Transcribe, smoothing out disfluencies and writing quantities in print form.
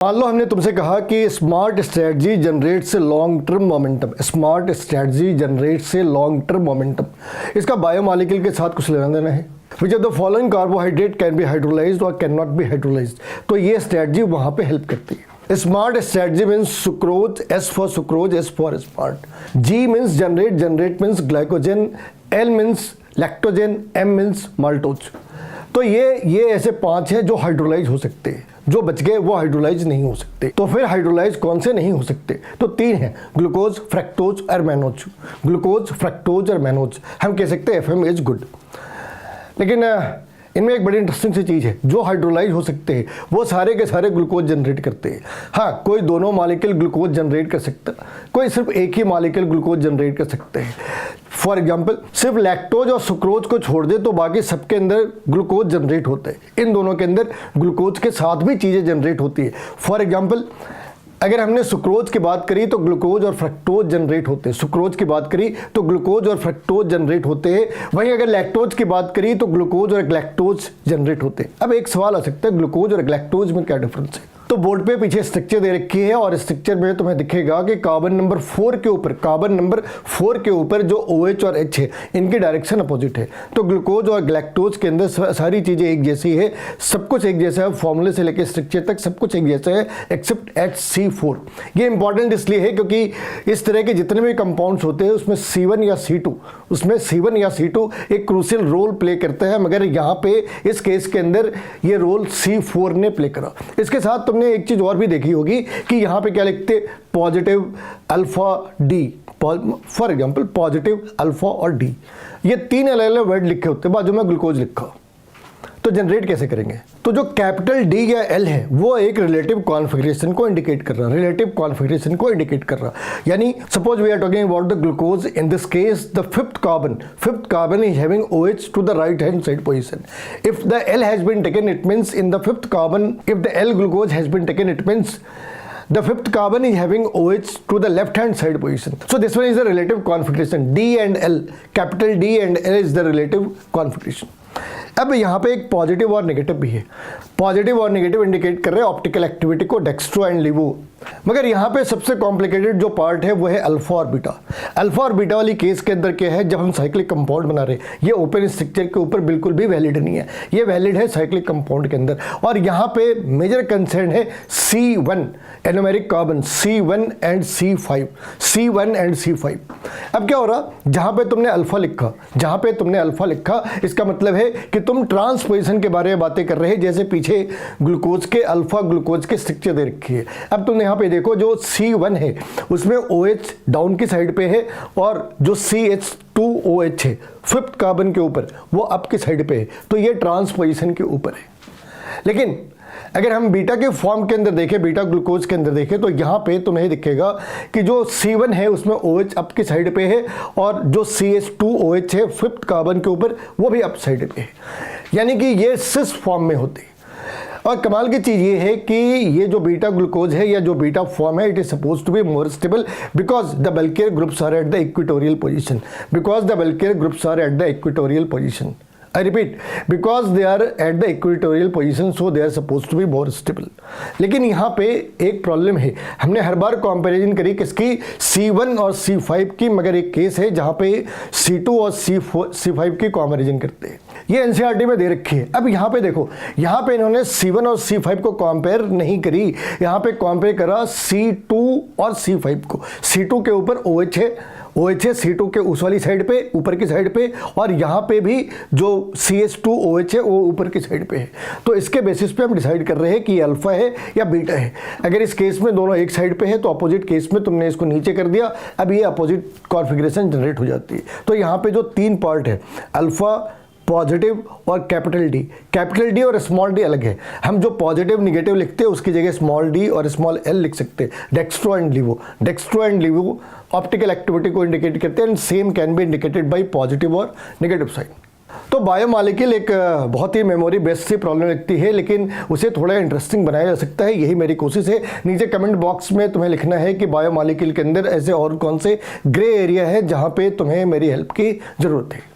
मान लो हमने तुमसे कहा कि स्मार्ट स्ट्रेटजी जनरेट से long term momentum, smart strategy generate से लॉन्ग टर्म मोमेंटम। इसका बायोमॉलिक्यूल के साथ कुछ लेना देना है। Which of the following carbohydrate can be hydrolysed और कैन नॉट बी हाइड्रोलाइज्ड। तो ये स्ट्रेटजी वहां पे हेल्प करती है। Smart strategy means sucrose, S for sucrose, S for smart. G means generate, generate means glycogen, L means lactogen, M means maltose. तो ये ऐसे 5 हैं जो हाइड्रोलाइज हो सकते हैं, जो बच गए वो हाइड्रोलाइज नहीं हो सकते। तो फिर हाइड्रोलाइज कौन से नहीं हो सकते? तो 3 हैं, ग्लूकोज, फ्रक्टोज और मैनोज। ग्लूकोज, फ्रक्टोज और मैनोज। हम कह सकते हैं FM इज गुड। लेकिन इनमें एक बड़ी इंटरेस्टिंग सी चीज़ है, जो हाइड्रोलाइज हो सकते हैं वो सारे के सारे ग्लूकोज जनरेट करते हैं। हाँ, कोई दोनों मॉलिक्यूल ग्लूकोज जनरेट कर सकता, कोई सिर्फ एक ही मॉलिक्यूल ग्लूकोज जनरेट कर सकते हैं। फॉर एग्जाम्पल, सिर्फ लैक्टोज और सुक्रोज को छोड़ दे तो बाकी सबके अंदर ग्लूकोज जनरेट होता है। इन दोनों के अंदर ग्लूकोज के साथ भी चीज़ें जनरेट होती है। फॉर एग्जाम्पल, अगर हमने सुक्रोज की बात करी तो ग्लूकोज और फ्रक्टोज जनरेट होते हैं। सुक्रोज की बात करी तो ग्लूकोज और फ्रक्टोज जनरेट होते हैं। वहीं अगर लैक्टोज की बात करी तो ग्लूकोज और ग्लैक्टोज जनरेट होते हैं। अब एक सवाल आ सकता है, ग्लूकोज और ग्लैक्टोज में क्या डिफरेंस है? तो बोर्ड पे पीछे स्ट्रक्चर दे रखी है और स्ट्रक्चर में तुम्हें दिखेगा कि कार्बन नंबर 4 के ऊपर जो OH और H है इनकी डायरेक्शन अपोजिट है। तो ग्लूकोज और ग्लैक्टोज के अंदर सारी चीज़ें एक जैसी है, सब कुछ एक जैसा है, फॉर्मूले से लेकर स्ट्रक्चर तक सब कुछ एक जैसा है एक्सेप्ट HC4। ये इंपॉर्टेंट इसलिए है क्योंकि इस तरह के जितने भी कंपाउंड्स होते हैं उसमें C1 या C2 एक क्रूशियल रोल प्ले करता है, मगर यहाँ पे इस केस के अंदर ये रोल C4 ने प्ले करा। इसके साथ तुमने एक चीज और भी देखी होगी कि यहाँ पे क्या लिखते, positive alpha D, for example positive alpha और डी, ये 3 अलग अलग वर्ड लिखे होते हैं, बाजू में ग्लूकोज लिखा। तो जनरेट कैसे करेंगे? तो जो कैपिटल D या L है वो एक रिलेटिव कॉन्फ़िगरेशन को इंडिकेट कर रहा है, यानी suppose we are talking about the glucose, in this case the fifth carbon is having OH to the right hand side position. If the L has been taken, it means in the fifth carbon, if the L glucose has been taken, it means the fifth carbon is having OH to the left hand side position. So this one is the relative configuration. D and L, capital D and L is the relative configuration. अब यहाँ पे एक positive और negative भी है। Positive और negative indicate कर रहे हैं ऑप्टिकल एक्टिविटी को, डेक्स्ट्रो एंड लिवो। मगर यहाँ पे सबसे कॉम्प्लिकेटेड जो पार्ट है वो है अल्फा और बीटा। अल्फा और बीटा वाली केस के अंदर क्या है, जब हम साइक्लिक कंपाउंड बना रहे हैं, ये ओपन स्ट्रक्चर के ऊपर बिल्कुल भी वैलिड नहीं है, ये वैलिड है साइक्लिक कंपाउंड के अंदर। और यहाँ पे मेजर कंसर्न है C1 anomeric carbon, C1 and C5। अब क्या हो रहा, जहाँ पे तुमने अल्फा लिखा, इसका मतलब है कि तुम ट्रांसपोजिशन के बारे में बातें कर रहे हैं, जैसे पीछे ग्लूकोज के अल्फा ग्लूकोज के स्ट्रक्चर दे रखी है। अब तुमने यहाँ पे देखो, जो C1 है उसमें OH डाउन की साइड पे है और जो CH2OH है फिफ्थ कार्बन के ऊपर वो अप की साइड पे है। तो ये ट्रांसपोजिशन के ऊपर है। लेकिन अगर हम बीटा के फॉर्म के अंदर देखें, बीटा ग्लूकोज के अंदर देखें, तो यहाँ पे तुम्हें दिखेगा कि जो C1 है उसमें OH अप की साइड पे है और जो CH2OH है फिफ्थ कार्बन के ऊपर वो भी अप साइड पे है, यानी कि ये सिस फॉर्म में होती है। और कमाल की चीज़ ये है कि ये जो बीटा ग्लूकोज है या जो बीटा फॉर्म है, it is suppose to be more stable because the bulkier groups are at the equatorial position. I repeat, because they are at the equatorial position, so they are supposed to be more stable. लेकिन यहाँ पे एक problem है, हमने हर बार comparison करी किसकी, C1 और C5 की, मगर एक केस है जहाँ पे C2 और C5 की कंपैरिजन करते हैं। ये NCERT में दे रखी है। अब यहाँ पे देखो, यहाँ पे इन्होंने C1 और C5 को कंपेयर नहीं करी, यहाँ पे कंपेयर करा C2 और C5 को। C2 के ऊपर OH है, C2 के उस वाली साइड पे, ऊपर की साइड पे, और यहाँ पे भी जो CH2OH है वो ऊपर की साइड पे है। तो इसके बेसिस पे हम डिसाइड कर रहे हैं कि ये अल्फा है या बीटा है। अगर इस केस में दोनों एक साइड पे है तो अपोजिट केस में तुमने इसको नीचे कर दिया, अब ये अपोजिट कॉन्फ़िगरेशन जनरेट हो जाती है। तो यहाँ पे जो 3 पार्ट है, अल्फा, पॉजिटिव और कैपिटल डी और स्मॉल डी अलग है। हम जो पॉजिटिव निगेटिव लिखते हैं उसकी जगह स्मॉल डी और स्मॉल एल लिख सकते हैं। डेक्स्ट्रो एंड लिवो ऑप्टिकल एक्टिविटी को इंडिकेट करते हैं and same can be indicated by positive और नेगेटिव साइन। तो बायोमॉलिक्यूल एक बहुत ही मेमोरी बेस्ड सी प्रॉब्लम लगती है, लेकिन उसे थोड़ा इंटरेस्टिंग बनाया जा सकता है, यही मेरी कोशिश है। नीचे कमेंट बॉक्स में तुम्हें लिखना है कि बायोमॉलिक्यूल के अंदर ऐसे और कौन से ग्रे एरिया है जहाँ पे तुम्हें मेरी हेल्प की ज़रूरत है।